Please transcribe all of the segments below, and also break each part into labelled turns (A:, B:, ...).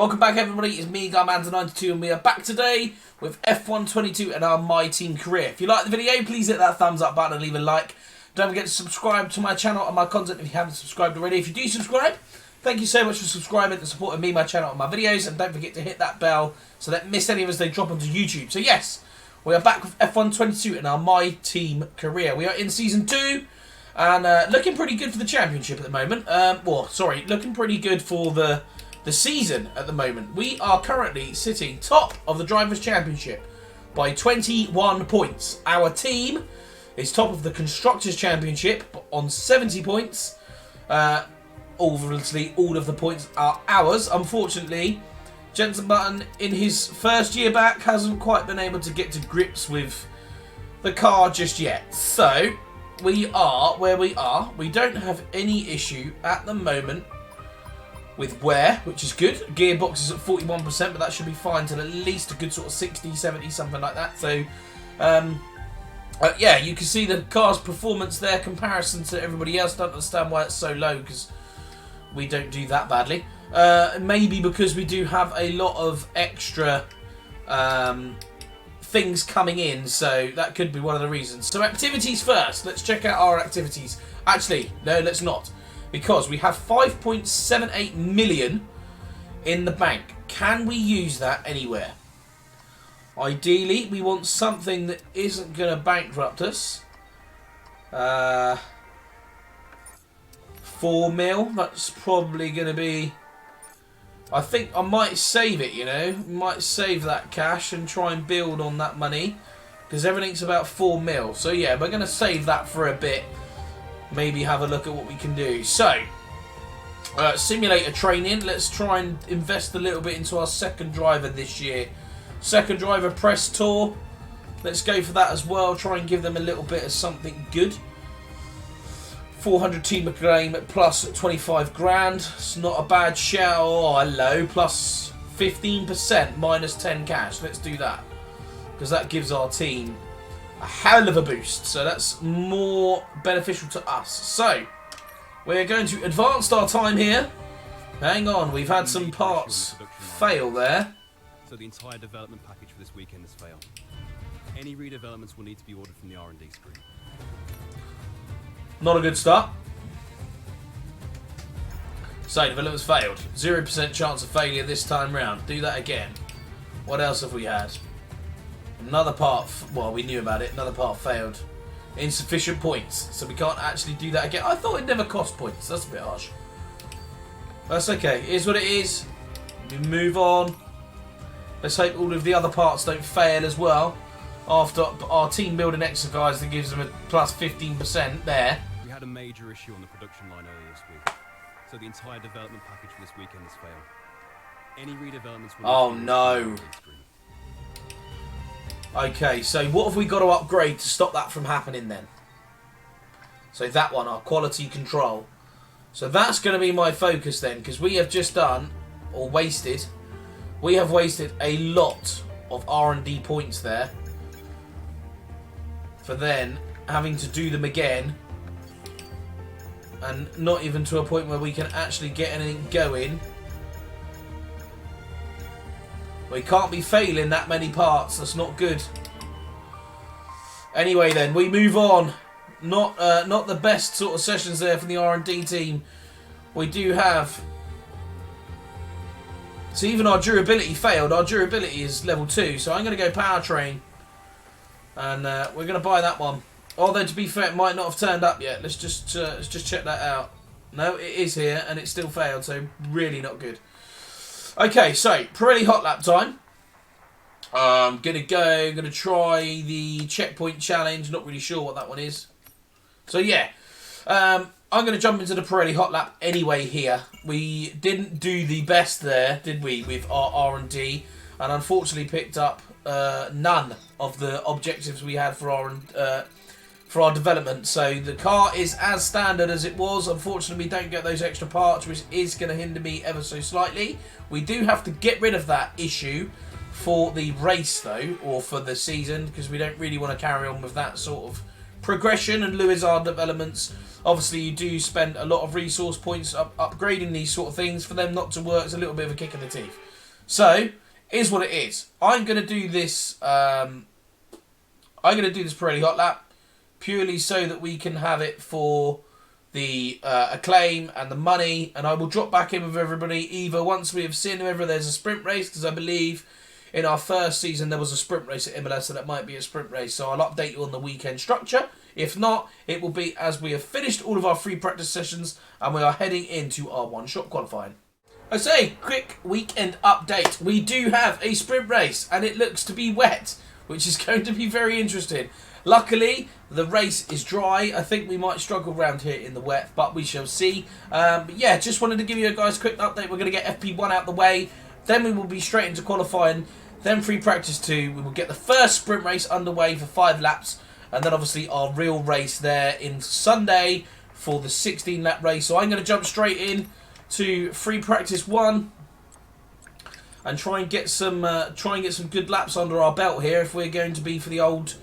A: Welcome back everybody, it's me, Garmanza92, and we are back today with F122 and our My Team Career. If you like the video, please hit that thumbs up button and leave a like. Don't forget to subscribe to my channel and my content if you haven't subscribed already. If you do subscribe, thank you so much for subscribing and supporting me, my channel and my videos. And don't forget to hit that bell so that miss any of us they drop onto YouTube. So yes, we are back with F122 and our My Team Career. We are in Season 2 and looking pretty good for the championship at the moment. Looking pretty good for the season at the moment. We are currently sitting top of the Drivers' Championship by 21 points. Our team is top of the Constructors' Championship on 70 points. Obviously, all of the points are ours. Unfortunately, Jensen Button, in his first year back, hasn't quite been able to get to grips with the car just yet. So, we are where we are. We don't have any issue at the moment with wear, which is good. Gearbox is at 41%, but that should be fine till at least a good sort of 60, 70, something like that. So, yeah, you can see the car's performance there, comparison to everybody else. Don't understand why it's so low, because we don't do that badly. Maybe because we do have a lot of extra things coming in, so that could be one of the reasons. So activities first. Let's check out our activities. Actually, no, let's not. Because we have 5.78 million in the bank. Can we use that anywhere? Ideally, we want something that isn't going to bankrupt us. 4 mil. That's probably going to be... I think I might save it, you know. Might save that cash and try and build on that money. Because everything's about 4 mil. So yeah, we're going to save that for a bit. Maybe have a look at what we can do. So, simulator training. Let's try and invest a little bit into our second driver this year. Second driver press tour. Let's go for that as well. Try and give them a little bit of something good. 400 team acclaim plus 25 grand. It's not a bad shout. Oh, hello. Plus 15% minus 10 cash. Let's do that. Because that gives our team a hell of a boost, so that's more beneficial to us. So, we're going to advance our time here. Hang on, we've had some parts fail there.
B: So the entire development package for this weekend has failed. Any redevelopments will need to be ordered from the R&D screen.
A: Not a good start. So, development's failed. 0% chance of failure this time round. Do that again. What else have we had? Another part, well, we knew about it. Another part failed. Insufficient points, so we can't actually do that again. I thought it never cost points. That's a bit harsh. That's okay. It is what it is. We move on. Let's hope all of the other parts don't fail as well. After our team building exercise that gives them a plus 15% there.
B: We had a major issue on the production line earlier this week, so the entire development package for this weekend has failed. Any redevelopments will
A: oh no. Okay, so what have we got to upgrade to stop that from happening then? So that one, our quality control. So that's going to be my focus then, because we have just done, or wasted, we have wasted a lot of R&D points there. For then having to do them again. And not even to a point where we can actually get anything going. We can't be failing that many parts. That's not good. Anyway, then we move on. Not the best sort of sessions there from the R&D team. We do have. So even our durability failed. Our durability is level 2. So I'm going to go powertrain, and we're going to buy that one. Although to be fair, it might not have turned up yet. Let's just check that out. No, it is here, and it still failed. So really not good. Okay, so Pirelli hot lap time. I'm gonna try the checkpoint challenge. Not really sure what that one is. So yeah, I'm gonna jump into the Pirelli hot lap anyway. Here, we didn't do the best there, did we, with our R&D, and unfortunately picked up none of the objectives we had for our development. So the car is as standard as it was. Unfortunately, we don't get those extra parts, which is going to hinder me ever so slightly. We do have to get rid of that issue for the race, though, or for the season, because we don't really want to carry on with that sort of progression and lose our developments. Obviously, you do spend a lot of resource points upgrading these sort of things. For them not to work, it's a little bit of a kick in the teeth. So, here's what it is. I'm going to do this. I'm going to do this Pirelli Hot Lap purely so that we can have it for the acclaim and the money, and I will drop back in with everybody either once we have seen whether there's a sprint race, because I believe in our first season there was a sprint race at Imola, so that might be a sprint race. So I'll update you on the weekend structure. If not, it will be as we have finished all of our free practice sessions and we are heading into our one-shot qualifying. I say, quick weekend update. We do have a sprint race and it looks to be wet, which is going to be very interesting. Luckily, the race is dry. I think we might struggle around here in the wet, but we shall see. But yeah, just wanted to give you guys a quick update. We're going to get FP1 out the way. Then we will be straight into qualifying. Then free practice 2. We will get the first sprint race underway for 5 laps. And then obviously our real race there in Sunday for the 16-lap race. So I'm going to jump straight in to free practice 1. And try and get some good laps under our belt here if we're going to be for the old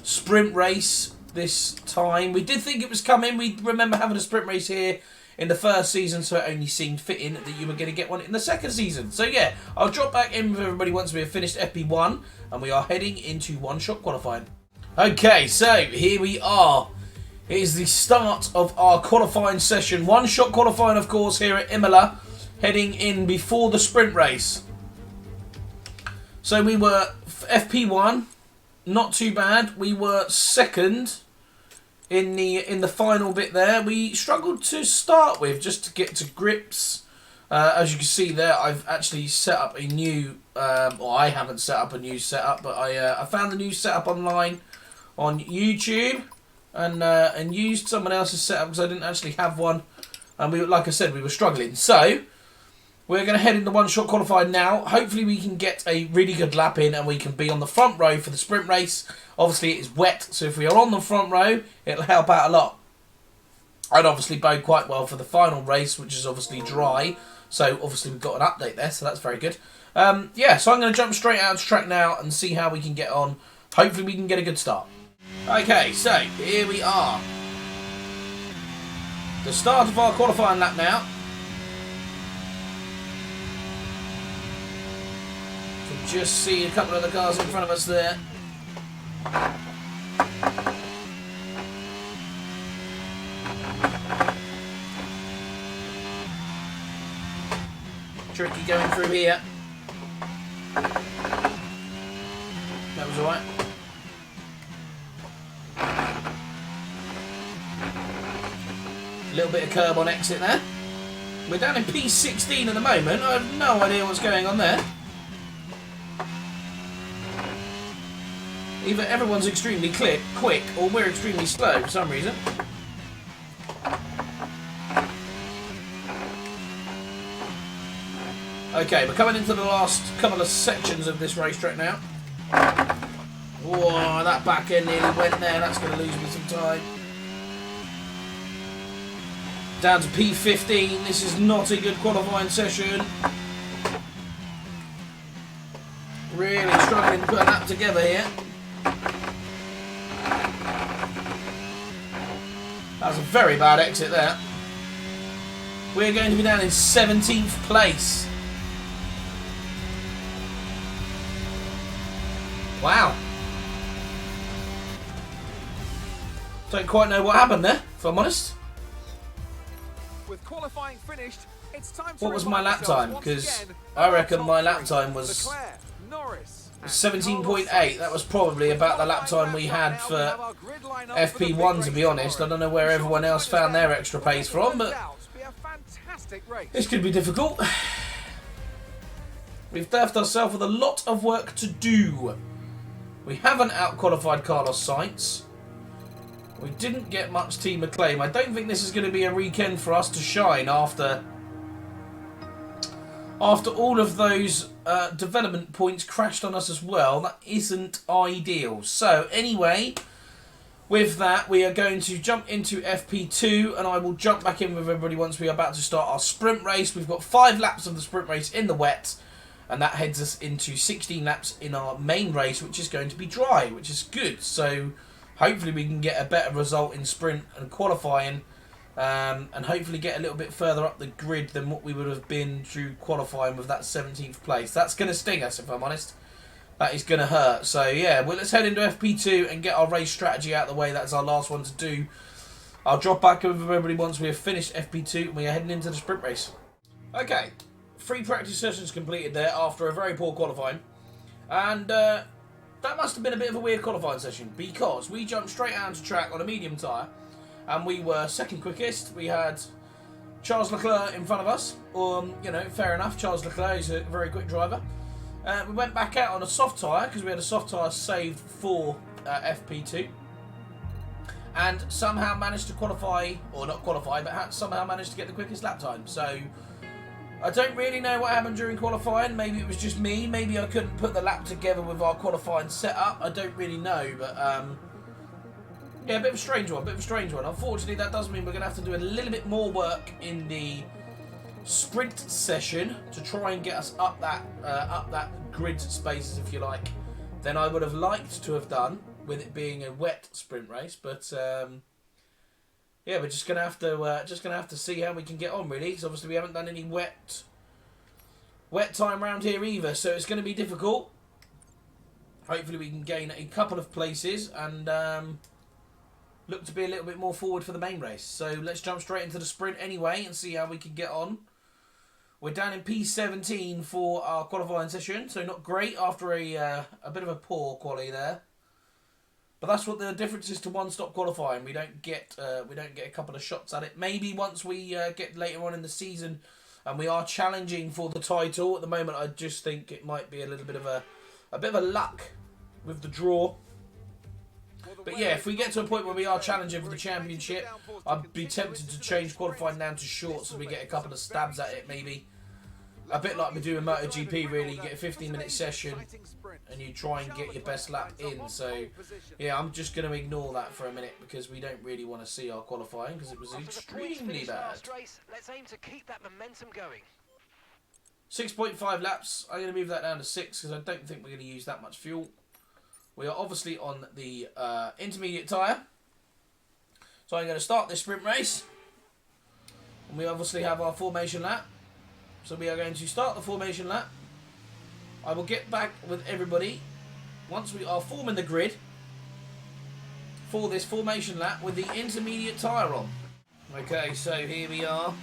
A: sprint race this time. We did think it was coming. We remember having a sprint race here in the first season, so it only seemed fitting that you were going to get one in the second season. So yeah, I'll drop back in with everybody once we have finished FP1 and we are heading into one-shot qualifying. Okay, so here we are. It is the start of our qualifying session. One-shot qualifying, of course, here at Imola, heading in before the sprint race. So we were FP1, not too bad. We were second in the final bit there. We struggled to start with just to get to grips. As you can see there, I've actually set up a new, or I haven't set up a new setup, but I found the new setup online on YouTube and used someone else's setup because I didn't actually have one. And we, like I said, we were struggling. So we're going to head into one-shot qualifying now. Hopefully we can get a really good lap in and we can be on the front row for the sprint race. Obviously it is wet, so if we are on the front row, it'll help out a lot. I'd obviously bode quite well for the final race, which is obviously dry. So obviously we've got an update there, so that's very good. Yeah, so I'm going to jump straight out to track now and see how we can get on. Hopefully we can get a good start. Okay, so here we are. The start of our qualifying lap now. Just see a couple of the cars in front of us there. Tricky going through here. That was alright. A little bit of curb on exit there. We're down in P16 at the moment. I have no idea what's going on there. Either everyone's extremely quick or we're extremely slow for some reason. Okay, we're coming into the last couple of sections of this racetrack now. Whoa, that back end nearly went there. That's going to lose me some time. Down to P15. This is not a good qualifying session. Really struggling to put a lap together here. That was a very bad exit there. We're going to be down in 17th place. Wow. Don't quite know what happened there, if I'm honest.
C: With qualifying finished, it's time to
A: what was my lap time? Because I reckon my lap time was 17.8. That was probably about the lap time we had for FP1, to be honest. I don't know where everyone else found their extra pace from, but this could be difficult. We've left ourselves with a lot of work to do. We haven't out-qualified Carlos Sainz. We didn't get much team acclaim. I don't think this is going to be a weekend for us to shine after all of those development points crashed on us as well. That isn't ideal. So anyway, with that, we are going to jump into FP2 and I will jump back in with everybody once we are about to start our sprint race. We've got 5 laps of the sprint race in the wet, and that heads us into 16 laps in our main race, which is going to be dry, which is good. So hopefully we can get a better result in sprint and qualifying and hopefully get a little bit further up the grid than what we would have been through qualifying with that 17th place. That's going to sting us, if I'm honest. That is going to hurt. So yeah, well, let's head into FP2 and get our race strategy out of the way. That's our last one to do. I'll drop back with everybody once we have finished FP2 and we are heading into the sprint race. Okay, 3 practice sessions completed there after a very poor qualifying. And that must have been a bit of a weird qualifying session because we jumped straight out onto track on a medium tyre and we were second quickest. We had Charles Leclerc in front of us. You know, fair enough, Charles Leclerc is a very quick driver. We went back out on a soft tyre because we had a soft tyre saved for FP2. And somehow managed to qualify, or not qualify, but somehow managed to get the quickest lap time. So I don't really know what happened during qualifying. Maybe it was just me. Maybe I couldn't put the lap together with our qualifying setup. I don't really know, but yeah, a bit of a strange one. Unfortunately, that does mean we're going to have to do a little bit more work in the sprint session to try and get us up that grid spaces, if you like, than I would have liked to have done with it being a wet sprint race. But yeah, we're just gonna have to see how we can get on, really, because obviously we haven't done any wet time around here either, so it's going to be difficult. Hopefully we can gain a couple of places and look to be a little bit more forward for the main race. So let's jump straight into the sprint anyway and see how we can get on. We're down in P17 for our qualifying session, so not great after a bit of a poor quali there. But that's what the difference is to one-stop qualifying. We don't get a couple of shots at it. Maybe once we get later on in the season and we are challenging for the title. At the moment, I just think it might be a little bit of a luck with the draw. But yeah, if we get to a point where we are challenging for the championship, I'd be tempted to change qualifying down to shorts so we get a couple of stabs at it, maybe. A bit like we do in MotoGP, really. You get a 15-minute session and you try and get your best lap in. So yeah, I'm just going to ignore that for a minute because we don't really want to see our qualifying because it was extremely bad.
D: Let's aim to keep that momentum going.
A: 6.5 laps. I'm going to move that down to 6 because I don't think we're going to use that much fuel. We are obviously on the intermediate tyre. So I'm going to start this sprint race. And we obviously have our formation lap. So we are going to start the formation lap. I will get back with everybody once we are forming the grid for this formation lap with the intermediate tyre on. Okay, so here we are.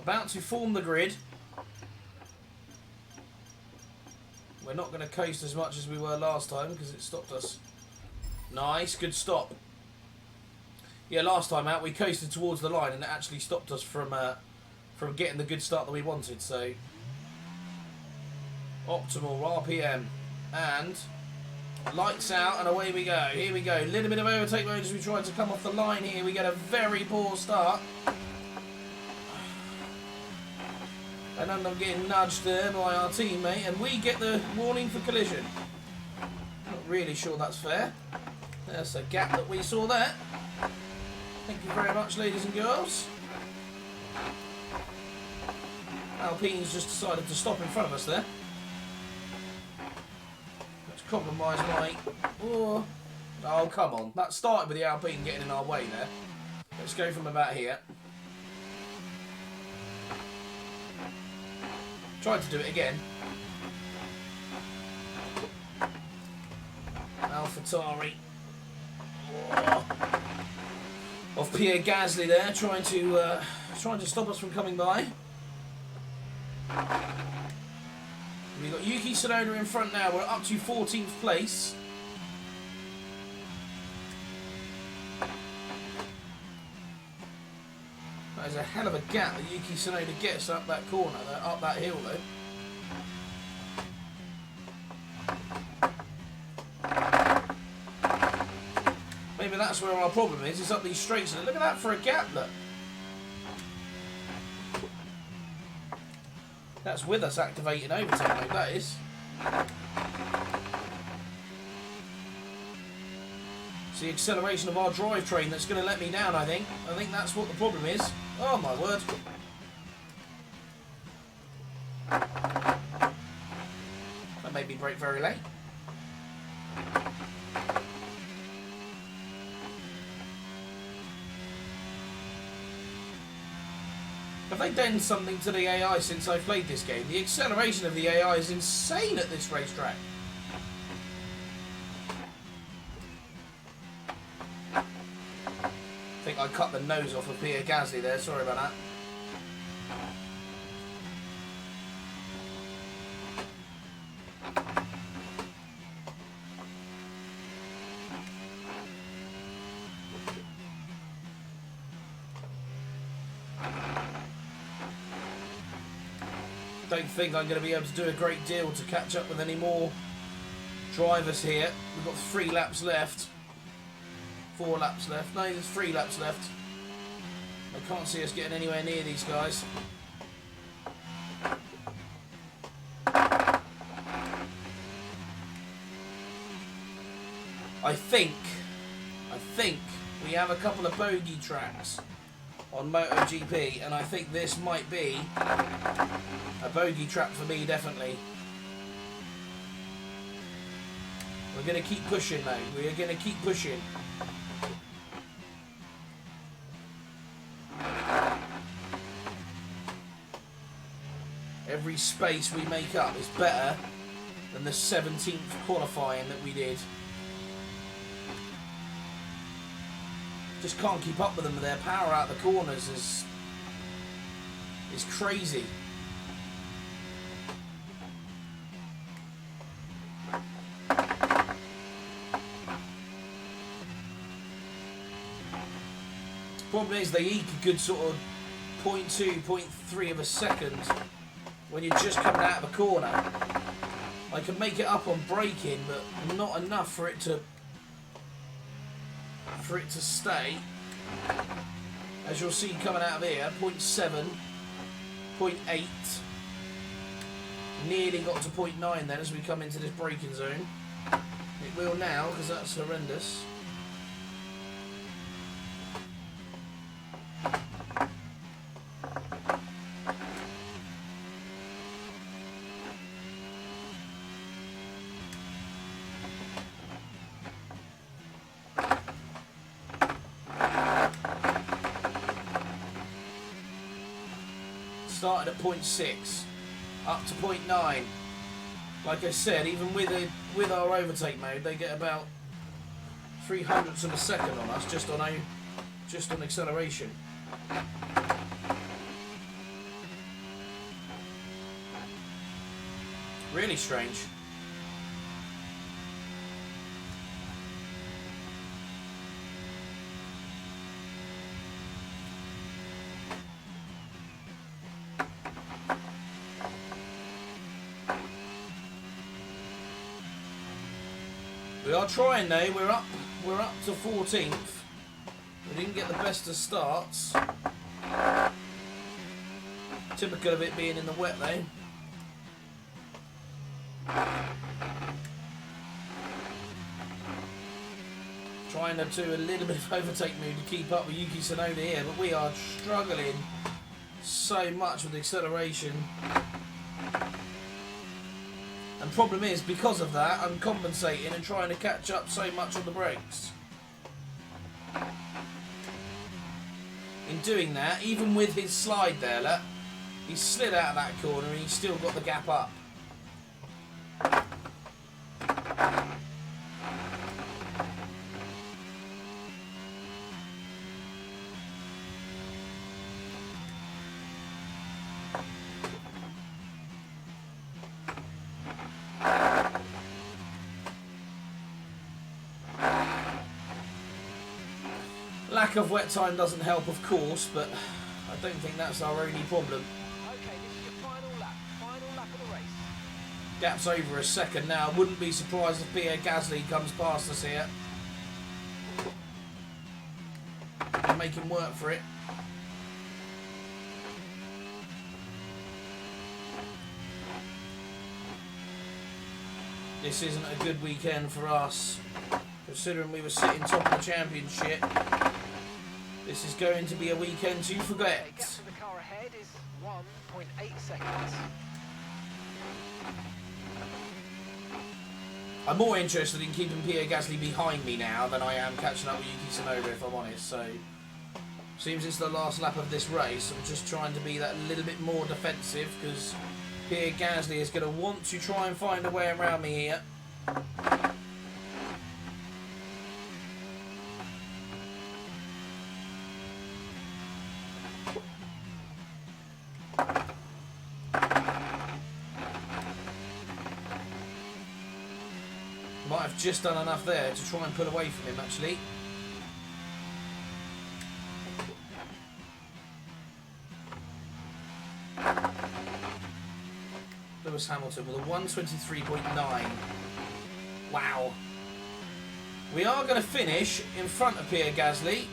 A: About to form the grid. We're not going to coast as much as we were last time because it stopped us. Nice, good stop. Yeah, last time out we coasted towards the line and it actually stopped us from getting the good start that we wanted. So optimal RPM and lights out and away we go. Here we go. A little bit of overtake mode as we try to come off the line here. We get a very poor start. And end up getting nudged there by our teammate and we get the warning for collision. Not really sure that's fair. There's a gap that we saw there. Thank you very much, ladies and girls. Alpine's just decided to stop in front of us there. Let's compromise my... Oh, come on. That started with the Alpine getting in our way there. Let's go from about here. Tried to do it again. AlphaTauri. Oh. Of Pierre Gasly there, trying to stop us from coming by. We've got Yuki Tsunoda in front now. We're up to 14th place. That is a hell of a gap that Yuki Tsunoda gets up that corner, up that hill though. Maybe that's where our problem is. It's up these straights. And look at that for a gap, look. That's with us activating overtake mode, that is. It's the acceleration of our drivetrain that's going to let me down, I think. I think that's what the problem is. Oh, my word. That made me brake very late. Have they done something to the AI since I played this game? The acceleration of the AI is insane at this racetrack. I think I cut the nose off of Pierre Gasly there, sorry about that. Don't think I'm going to be able to do a great deal to catch up with any more drivers here. We've got 3 laps left. 4 laps left. No, there's 3 laps left. I can't see us getting anywhere near these guys. I think we have a couple of bogey tracks on MotoGP, and I think this might be a bogey trap for me, definitely. We're going to keep pushing though. We are going to keep pushing. Every space we make up is better than the 17th qualifying that we did. Just can't keep up with them. Their power out the corners is crazy. Problem is they eke a good sort of 0.2, 0.3 of a second when you're just coming out of a corner. I can make it up on braking, but not enough for it to stay. As you'll see coming out of here, 0.7, 0.8, nearly got to 0.9 then as we come into this braking zone. It will now, because that's horrendous. Started at 0.6, up to 0.9. Like I said, even with our overtake mode, they get about 0.03 of a second on us just on acceleration. Really strange. We are trying though. We're up to 14th. We didn't get the best of starts. Typical of it being in the wet though. Trying to do a little bit of overtake move to keep up with Yuki Tsunoda here, but we are struggling so much with acceleration. And problem is, because of that, I'm compensating and trying to catch up so much on the brakes. In doing that, even with his slide there, look, he slid out of that corner and he's still got the gap up. Lack of wet time doesn't help, of course, but I don't think that's our only problem.
D: Okay, this is your final lap of the race.
A: Gap's over a second now. Wouldn't be surprised if Pierre Gasly comes past us here. And make him work for it. This isn't a good weekend for us, considering we were sitting top of the championship. This is going to be a weekend to forget.
D: Okay, gap to the car ahead is 1.8 seconds.
A: I'm more interested in keeping Pierre Gasly behind me now than I am catching up with Yuki Tsunoda, if I'm honest. So Seems it's the last lap of this race. I'm just trying to be that little bit more defensive because Pierre Gasly is going to want to try and find a way around me here. Might have just done enough there to try and pull away from him, actually. Lewis Hamilton with a 1:23.9. Wow. We are going to finish in front of Pierre Gasly,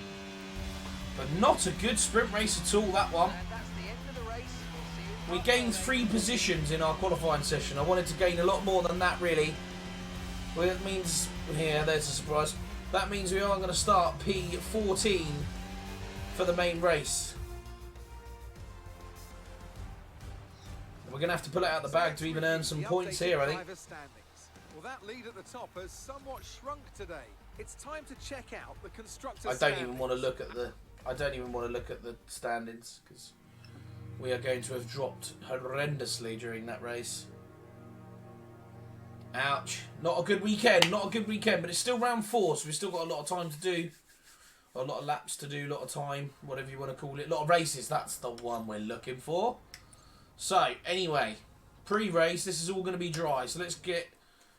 A: but not a good sprint race at all, that one.
D: And that's the end of the race. We'll see you
A: We gained 3 positions in our qualifying session. I wanted to gain a lot more than that, really. Well, that means, yeah, there's a surprise. That means we are going to start P14 for the main race. We're going to have to pull it out the bag to even earn some points here, I think.
C: Well, that lead at the top has somewhat shrunk today. It's time to check out the constructors.
A: I don't even want to look at the. I don't even want to look at the standings because we are going to have dropped horrendously during that race. Ouch! Not a good weekend. Not a good weekend, but it's still round 4, so we've still got a lot of time to do. A lot of laps to do, a lot of time, whatever you want to call it. A lot of races. That's the one we're looking for. So, anyway, pre-race, this is all going to be dry. So let's get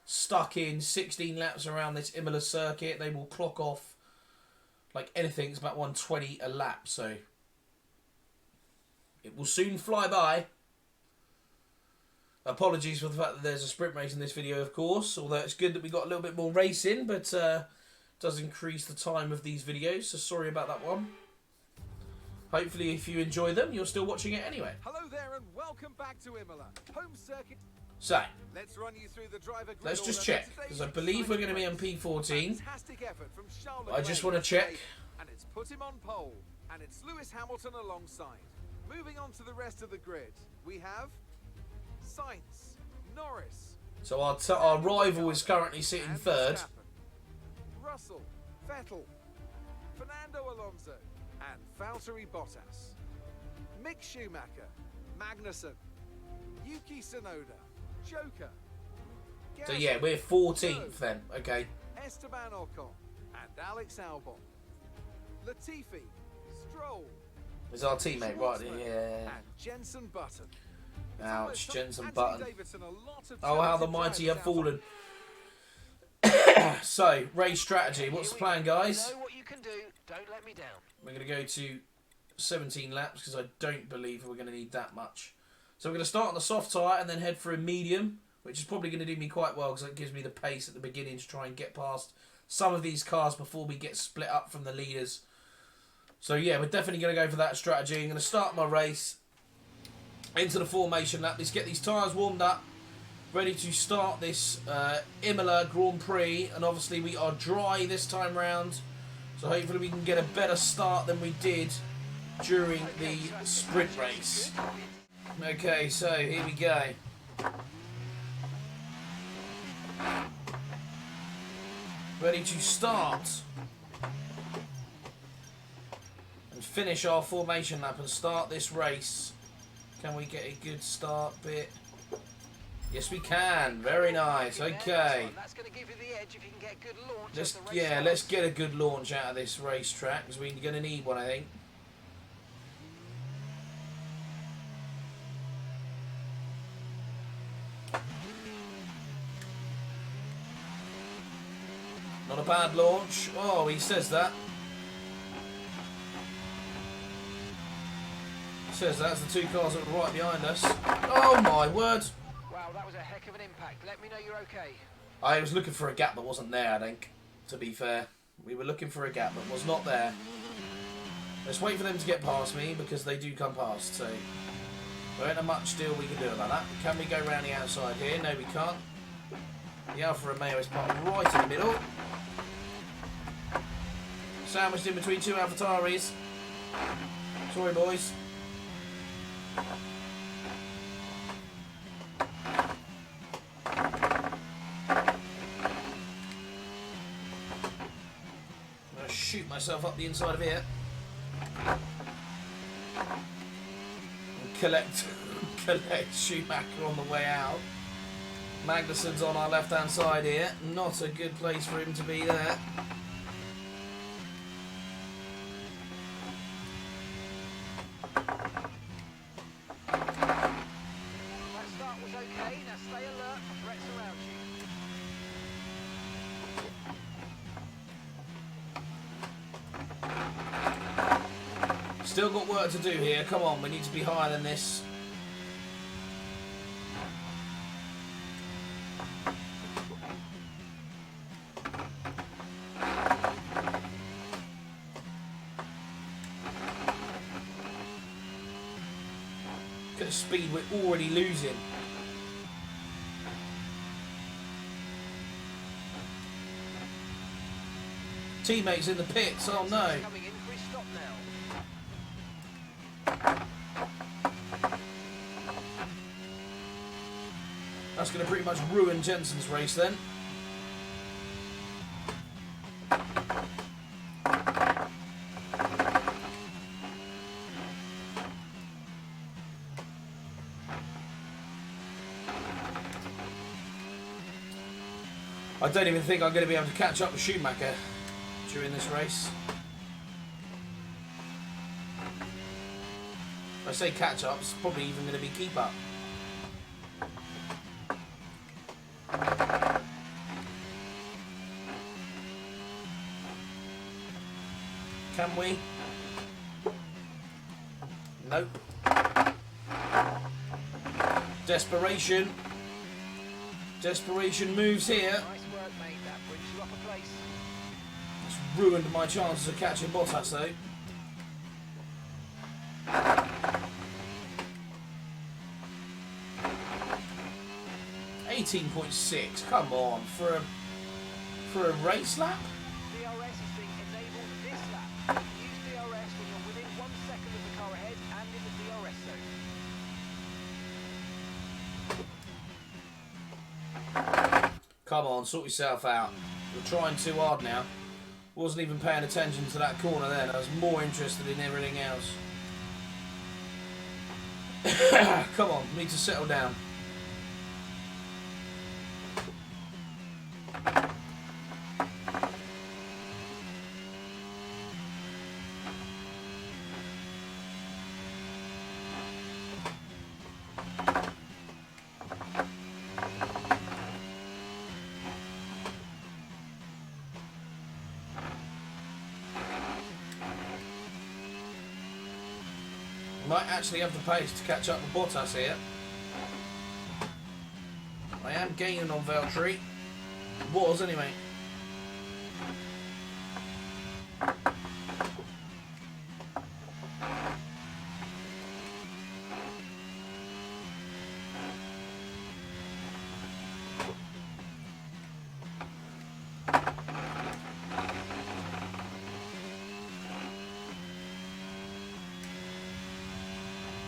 A: stuck in 16 laps around this Imola circuit. They will clock off like anything. It's about 120 a lap. So, it will soon fly by. Apologies for the fact that there's a sprint race in this video, of course. Although it's good that we got a little bit more racing, but does increase the time of these videos. So, sorry about that one. Hopefully, if you enjoy them, you're still watching it anyway.
C: Hello there and welcome back to Imola, home circuit.
A: So,
C: Let's run you through the driver grid
A: let's just
C: order
A: check,
C: for
A: because I
C: today's
A: believe we're going to be on
C: exciting
A: P14.
C: race. Fantastic effort from Charles
A: I just
C: Leclerc
A: want to check.
C: today, and it's put him on pole, and it's Lewis Hamilton alongside. Moving on to the rest of the grid, we have Sainz, Norris,
A: So our rival is currently sitting
C: and
A: 3rd.
C: Verstappen, Russell, Vettel, Fernando Alonso, and Valtteri Bottas. Mick Schumacher, Magnussen, Yuki Tsunoda, Joker.
A: So yeah, we're 14th then. Okay.
C: Esteban Ocon and Alex Albon. Latifi, Stroll,
A: Is our teammate right?
C: Schwartzman,
A: Yeah.
C: and Jenson Button. It's
A: Ouch,
C: almost like
A: Jenson
C: Anthony
A: Button.
C: Davidson, a lot of
A: Oh, how the
C: talented
A: mighty
C: drivers
A: have
C: out
A: fallen.
C: on-
A: So, race strategy. What's the plan, guys?
D: You know what you can do. Don't let me down.
A: We're going to go to 17 laps because I don't believe we're going to need that much. So we're going to start on the soft tyre and then head for a medium, which is probably going to do me quite well because it gives me the pace at the beginning to try and get past some of these cars before we get split up from the leaders. So yeah, we're definitely going to go for that strategy. I'm going to start my race into the formation lap. Let's get these tyres warmed up, ready to start this Imola Grand Prix. And obviously we are dry this time round, so hopefully we can get a better start than we did during the sprint race. Okay, so here we go. Ready to start and finish our formation lap and start this race. Can we get a good start bit? Yes, we can. Very nice. Okay.
D: That's going to give you the edge if you can get good launch.
A: Let's
D: as the race
A: let's
D: starts.
A: get a good launch out of this racetrack because we're going to need one, I think. Not a bad launch. Oh, he says that. Says that's the 2 cars that were right behind us. Oh my word!
D: Wow, that was a heck of an impact. Let me know you're okay.
A: I was looking for a gap that wasn't there, I think, to be fair. We were looking for a gap that was not there. Let's wait for them to get past me because they do come past, so there ain't a much deal we can do about that. Can we go around the outside here? No, we can't. The Alfa Romeo is parked right in the middle. Sandwiched in between 2 AlphaTauris. Sorry, boys. I'm going to shoot myself up the inside of here. collect Schumacher on the way out. Magnussen's on our left-hand side here. Not a good place for him to be there.
D: That start was okay. Now stay alert for threats around you.
A: Still got work to do here. Come on, we need to be higher than this. Look at the speed we're already losing. Teammates in the pits. Oh no.
D: Coming in for his stop now.
A: That's going to pretty much ruin Jensen's race then. I don't even think I'm going to be able to catch up with Schumacher during this race. If I say catch up, it's probably even going to be keep up. Can we? Nope. Desperation. Desperation moves here.
D: Nice work, mate. That brings you up a place.
A: It's ruined my chances of catching Bottas though. 18.6. Come on, for a race lap.
D: DRS is being enabled this lap. Use DRS when you're within 1 second of the car ahead and in the DRS zone.
A: Come on, sort yourself out. You're trying too hard now. Wasn't even paying attention to that corner then. I was more interested in everything else. Come on, need to settle down. Might actually have the pace to catch up with Bottas here. I am gaining on Valtteri. Was anyway.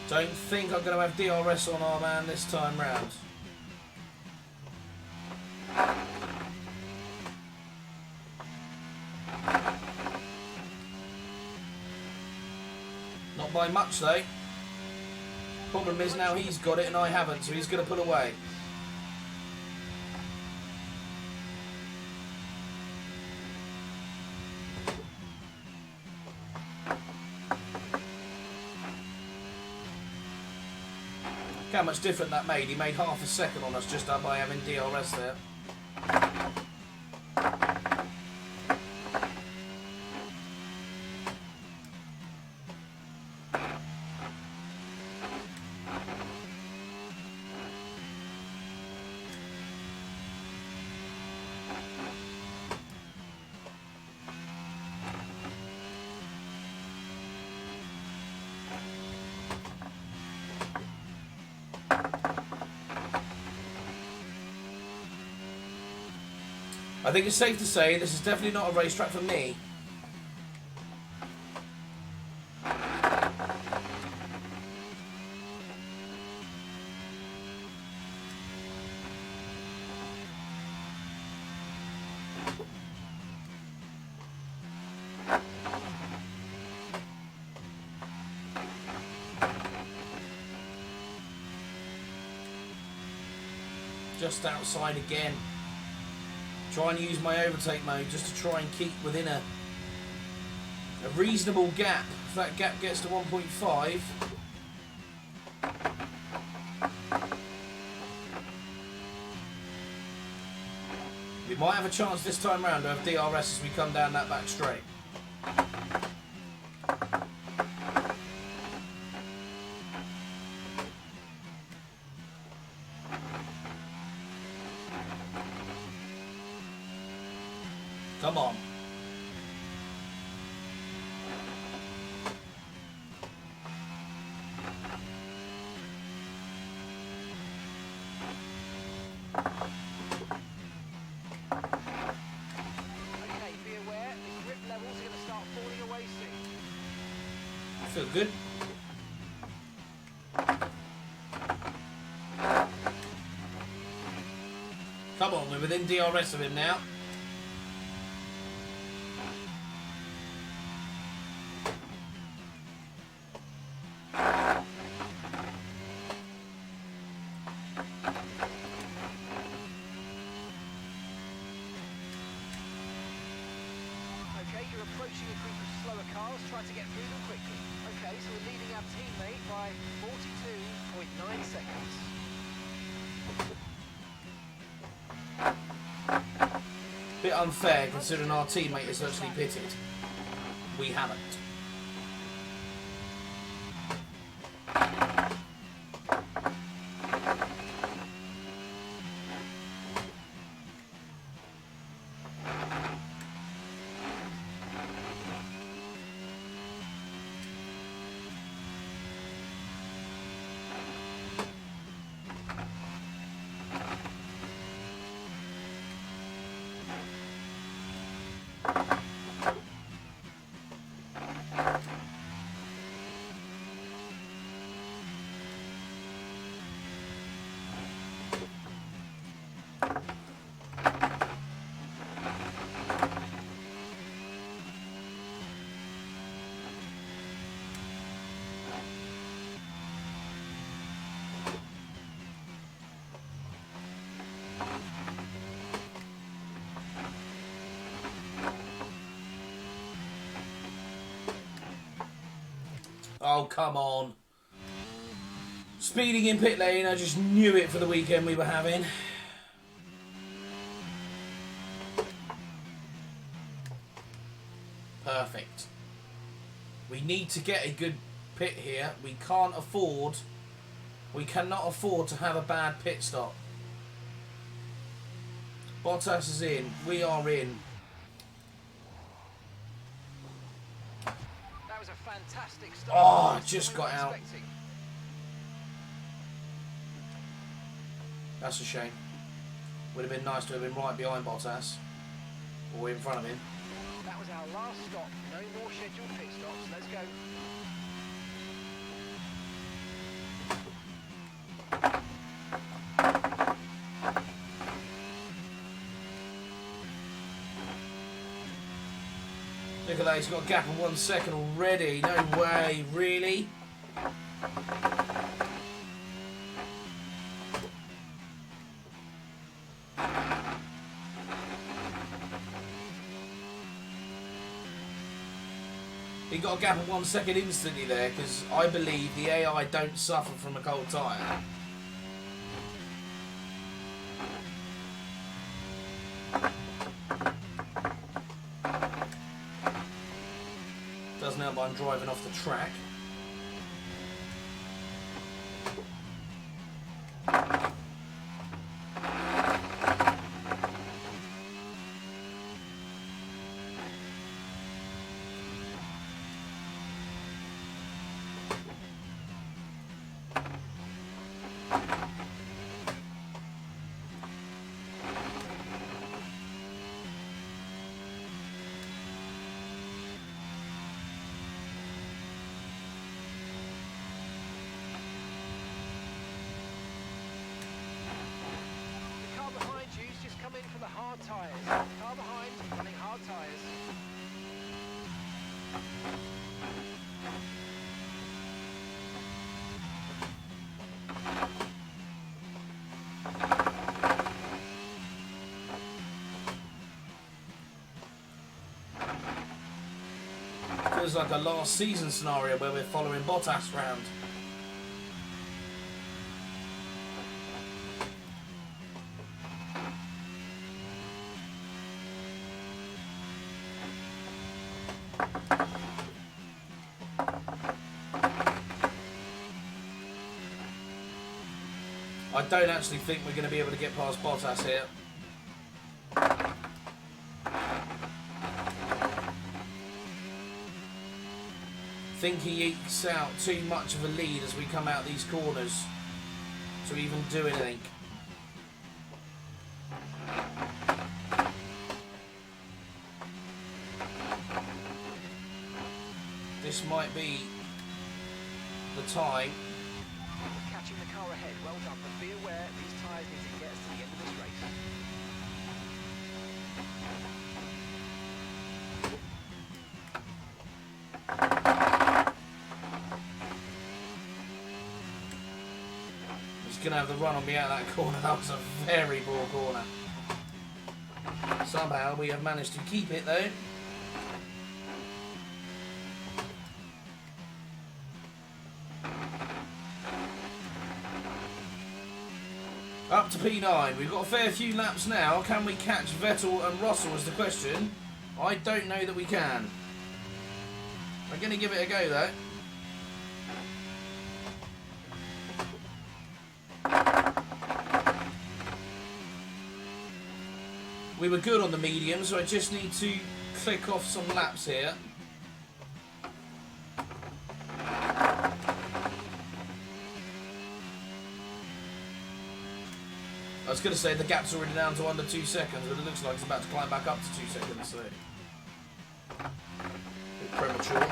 A: Don't think I'm going to have DRS on our man this time round. Not by much though. Problem is now he's got it and I haven't, so he's going to put away. How much different that made. He made half a second on us just by having DRS there. I think it's safe to say this is definitely not a racetrack for me. just outside again. Try and use my overtake mode just to try and keep within a reasonable gap. If that gap gets to 1.5, we might have a chance this time round to have DRS as we come down that back straight. Come on.
D: Okay, be aware, the grip levels are going to start falling away soon.
A: I feel good. Come on, we're within DRS of him now.
D: Okay, you're approaching a group of slower cars. Try to get through them quickly. Okay, so we're leading our teammate by 42.9 seconds.
A: Bit unfair considering our teammate is actually pitted. We haven't. Oh, come on. Speeding in pit lane, I just knew it for the weekend we were having. Perfect. We need to get a good pit here. We cannot afford to have a bad pit stop. Bottas is in. We are in.
D: That was a fantastic start.
A: Oh, I just got out.
D: Expecting.
A: That's a shame. Would have been nice to have been right behind Bottas. Or in front of him.
D: That was our last stop. No more scheduled pit stops. Let's go.
A: Look at that, he's got a gap of 1 second already. No way, really? He got a gap of 1 second instantly there because I believe the AI don't suffer from a cold tyre. Doesn't help I'm driving off the track.
D: The car behind you's just come in for the hard tyres. Car behind running hard tyres.
A: feels like a last season scenario where we're following Bottas round. I don't actually think we're going to be able to get past Bottas here. I think he ekes out too much of a lead as we come out these corners to even do anything. This might be the time.
D: Catching the car ahead, well done, but be aware these tyres need to get us to the end of this race.
A: He's going to have the run on me out of that corner. That was a very poor corner. Somehow we have managed to keep it though. Up to P9. We've got a fair few laps now. Can we catch Vettel and Russell is the question. I don't know that we can. I'm going to give it a go though. We were good on the medium, so I just need to click off some laps here. I was going to say the gap's already down to under 2 seconds, but it looks like it's about to climb back up to 2 seconds, so a bit premature.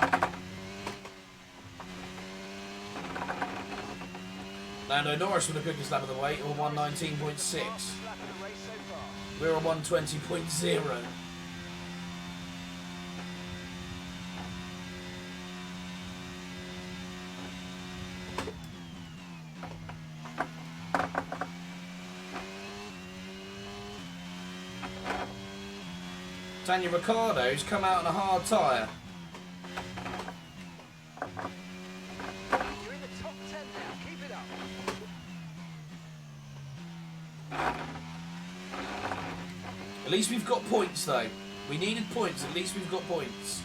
A: Lando Norris with the quickest lap of the way, or 119.6. We're on 120.0. Daniel Ricciardo's come out on a hard tyre.
D: You're in the top 10 now, keep it up.
A: At least we've got points though. We needed points, at least we've got points.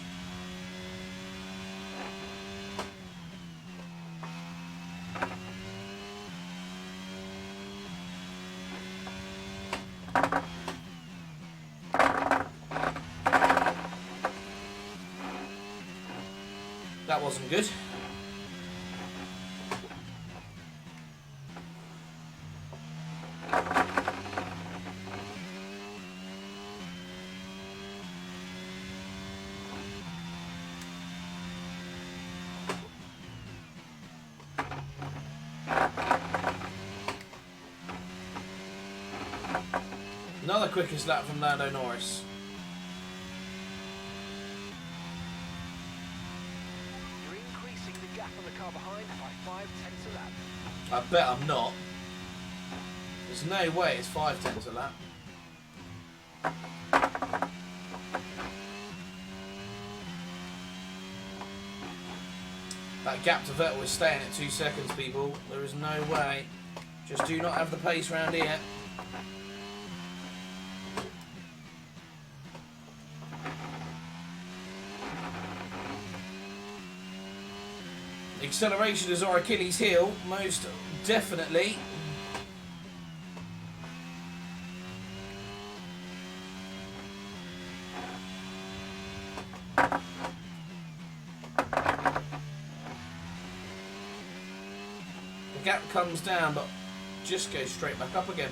A: That wasn't good. Another quickest lap from Lando Norris.
D: You're increasing the gap on the car behind by 0.5 a lap.
A: I bet I'm not. There's no way it's 0.5 a lap. That gap to Vettel is staying at 2 seconds, people. There is no way. Just do not have the pace round here. Acceleration is our Achilles heel, most definitely. The gap comes down, but just goes straight back up again.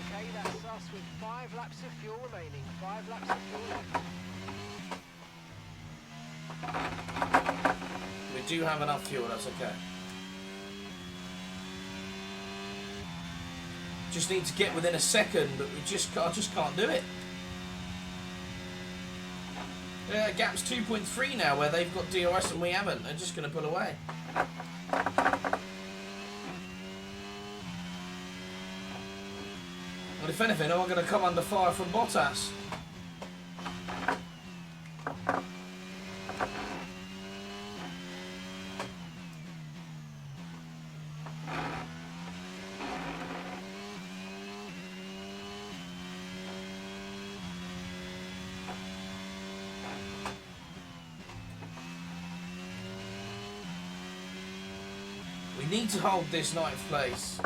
D: Okay, that's us with 5 laps of fuel remaining. 5 laps of fuel left.
A: We do have enough fuel, that's okay. Just need to get within a second, but I just can't do it. Gap's 2.3 now, where they've got DRS and we haven't. They're just going to pull away. Well, if anything, I'm going to come under fire from Bottas. We need to hold this 9th place.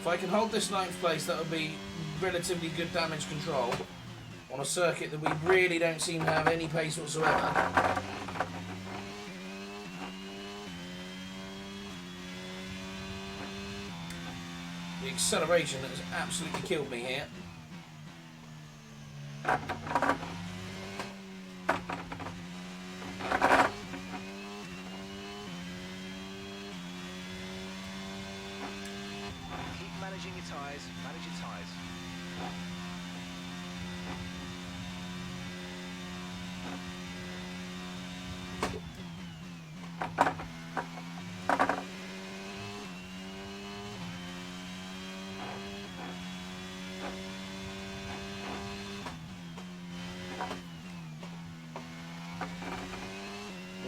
A: If I can hold this 9th place, that would be relatively good damage control on a circuit that we really don't seem to have any pace whatsoever. The acceleration has absolutely killed me here.
D: Managing your tyres, manage your tyres.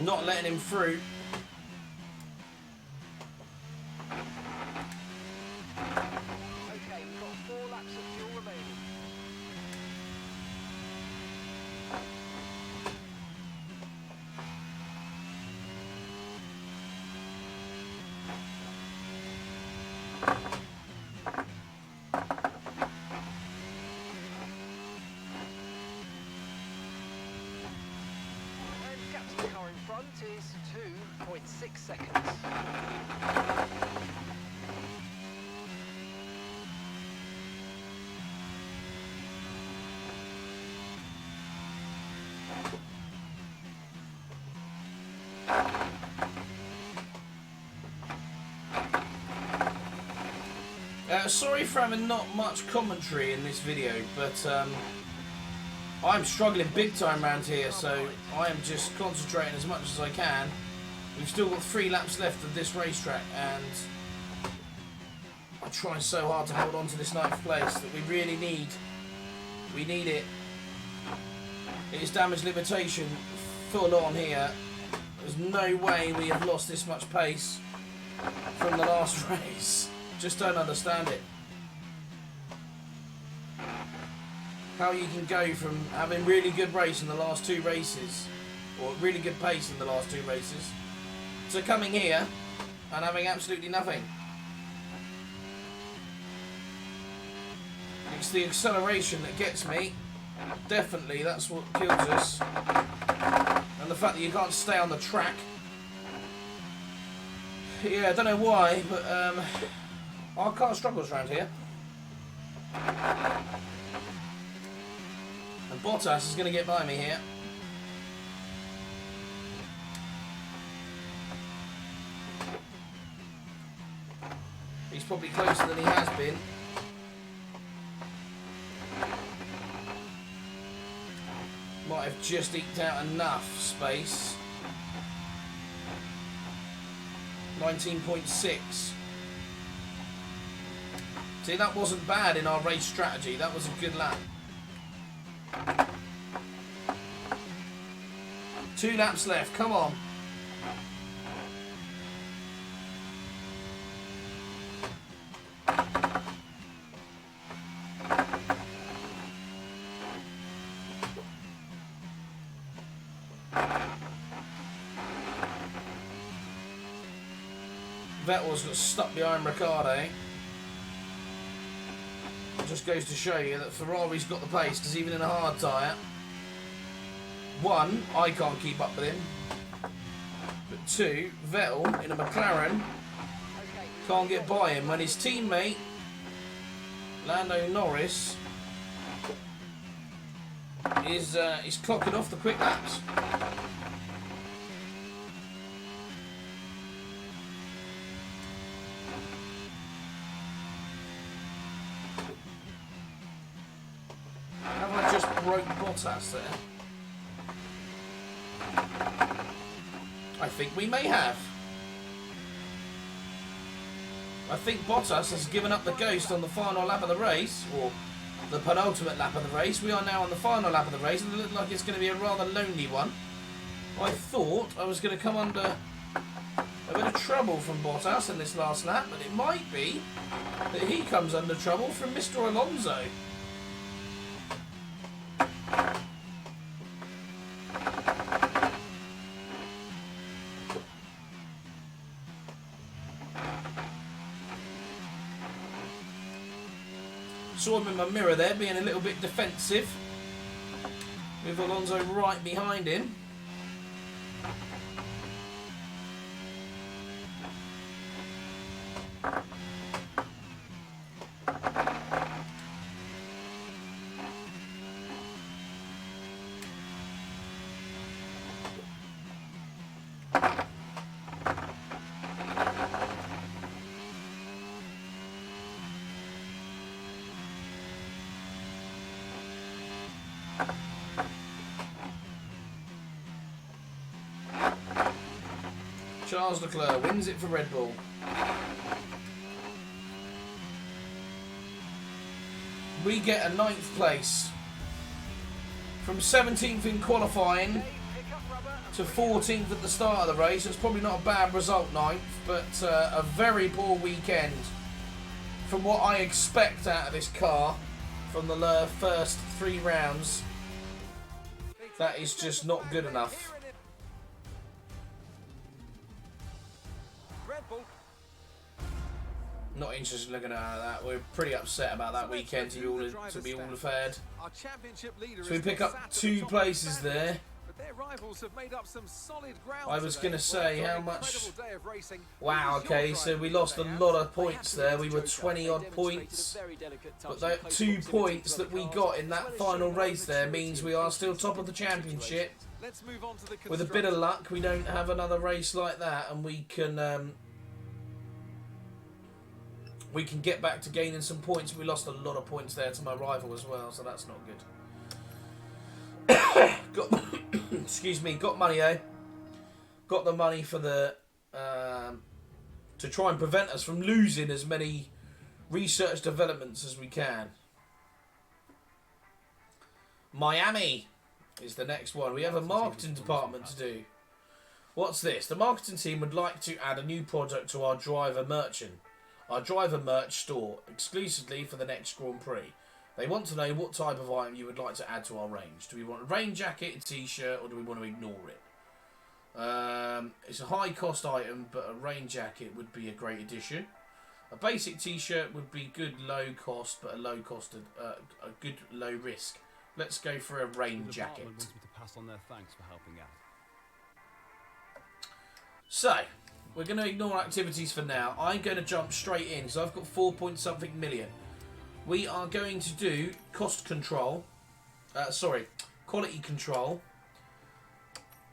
A: Not letting him through.
D: Okay, we've got 4 laps of fuel remaining. And the gap to the car in front is 2.6 seconds.
A: Sorry for having not much commentary in this video, but I'm struggling big time around here, so I am just concentrating as much as I can. We've still got 3 laps left of this racetrack, and I try so hard to hold on to this 9th place that we really need. We need it. It is damage limitation full on here. There's no way we have lost this much pace from the last race. Just don't understand it. How you can go from having really good race in the last 2 races, or really good pace in the last 2 races, to coming here and having absolutely nothing. It's the acceleration that gets me. Definitely, that's what kills us. And the fact that you can't stay on the track. Yeah, I don't know why, but our car struggles around here. And Bottas is going to get by me here. He's probably closer than he has been. Might have just eked out enough space. 19.6. See, that wasn't bad in our race strategy. That was a good lap. 2 laps left. Come on. Vettel's got stuck behind Ricciardo. It just goes to show you that Ferrari's got the pace, because even in a hard tyre, 1, I can't keep up with him, but 2, Vettel in a McLaren can't get by him when his teammate Lando Norris is clocking off the quick laps. broke Bottas there? I think we may have. I think Bottas has given up the ghost on the final lap of the race, or the penultimate lap of the race. We are now on the final lap of the race, and it looks like it's going to be a rather lonely one. I thought I was going to come under a bit of trouble from Bottas in this last lap, but it might be that he comes under trouble from Mr. Alonso. Saw him in my mirror there being a little bit defensive with Alonso right behind him. Charles Leclerc wins it for Red Bull. We get a 9th place. From 17th in qualifying to 14th at the start of the race. It's probably not a bad result, 9th, but a very poor weekend. From what I expect out of this car from the first 3 rounds, that is just not good enough. Not interested in looking at that. We're pretty upset about that weekend, to be all fair. So we pick up 2 places there. I was going to say how much... Wow, okay, so we lost a lot of points there. We were 20 odd points. But that 2 points that we got in that final race there means we are still top of the championship. With a bit of luck, we don't have another race like that, and we can get back to gaining some points. We lost a lot of points there to my rival as well, so that's not good. Excuse me, got money though. Got the money for the to try and prevent us from losing as many research developments as we can. Miami is the next one. We have a marketing department to do. What's this? The marketing team would like to add a new product to our driver merch store exclusively for the next Grand Prix. They want to know what type of item you would like to add to our range. Do we want a rain jacket, a t-shirt, or do we want to ignore it? It's a high cost item, but a rain jacket would be a great addition. A basic t-shirt would be good low cost, but a good low risk. Let's go for a rain jacket.
B: Wants me to pass on their thanks for helping out.
A: So, we're going to ignore activities for now. I'm going to jump straight in because I've got 4 point something million. We are going to do quality control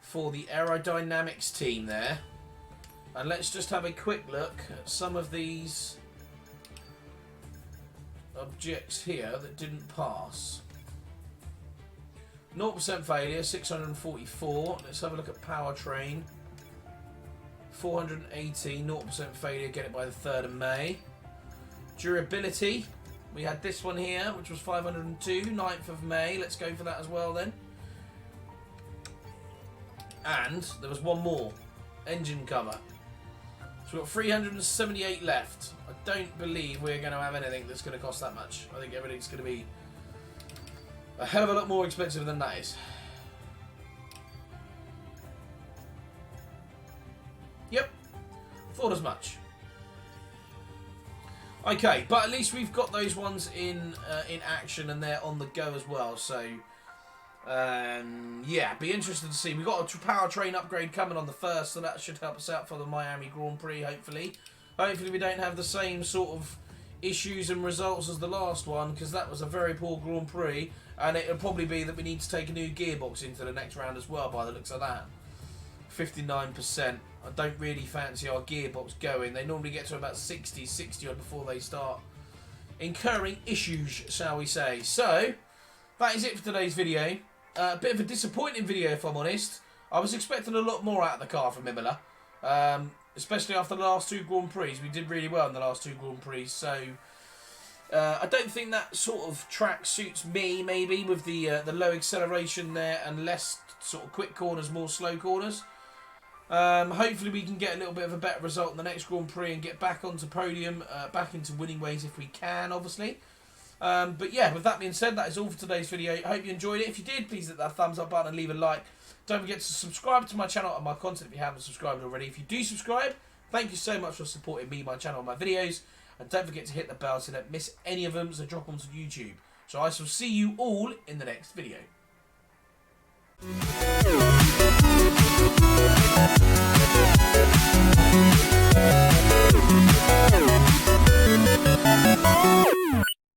A: for the aerodynamics team there. And let's just have a quick look at some of these objects here that didn't pass. 0% failure, 644. Let's have a look at powertrain. 480, 0% failure, get it by the 3rd of May. Durability, we had this one here, which was 502, 9th of May. Let's go for that as well then. And there was one more, engine cover. So we've got 378 left. I don't believe we're going to have anything that's going to cost that much. I think everything's going to be a hell of a lot more expensive than that is. Yep, thought as much. Okay, but at least we've got those ones in action and they're on the go as well. So, yeah, be interested to see. We've got a powertrain upgrade coming on the 1st, so that should help us out for the Miami Grand Prix, hopefully. Hopefully we don't have the same sort of issues and results as the last one, because that was a very poor Grand Prix, and it'll probably be that we need to take a new gearbox into the next round as well, by the looks of that. 59%. I don't really fancy our gearbox going. They normally get to about 60 odd before they start incurring issues, shall we say. So, that is it for today's video. A bit of a disappointing video, if I'm honest. I was expecting a lot more out of the car from Imola. Especially after the last 2 Grand Prix. We did really well in the last 2 Grand Prix. So, I don't think that sort of track suits me, maybe, with the low acceleration there and less sort of quick corners, more slow corners. Hopefully we can get a little bit of a better result in the next Grand Prix and get back onto podium, back into winning ways if we can, obviously. But yeah, with that being said, that is all for today's video. I hope you enjoyed it. If you did, please hit that thumbs up button and leave a like. Don't forget to subscribe to my channel and my content if you haven't subscribed already. If you do subscribe, thank you so much for supporting me, my channel, and my videos. And don't forget to hit the bell so you don't miss any of them, so drop onto YouTube. So I shall see you all in the next video.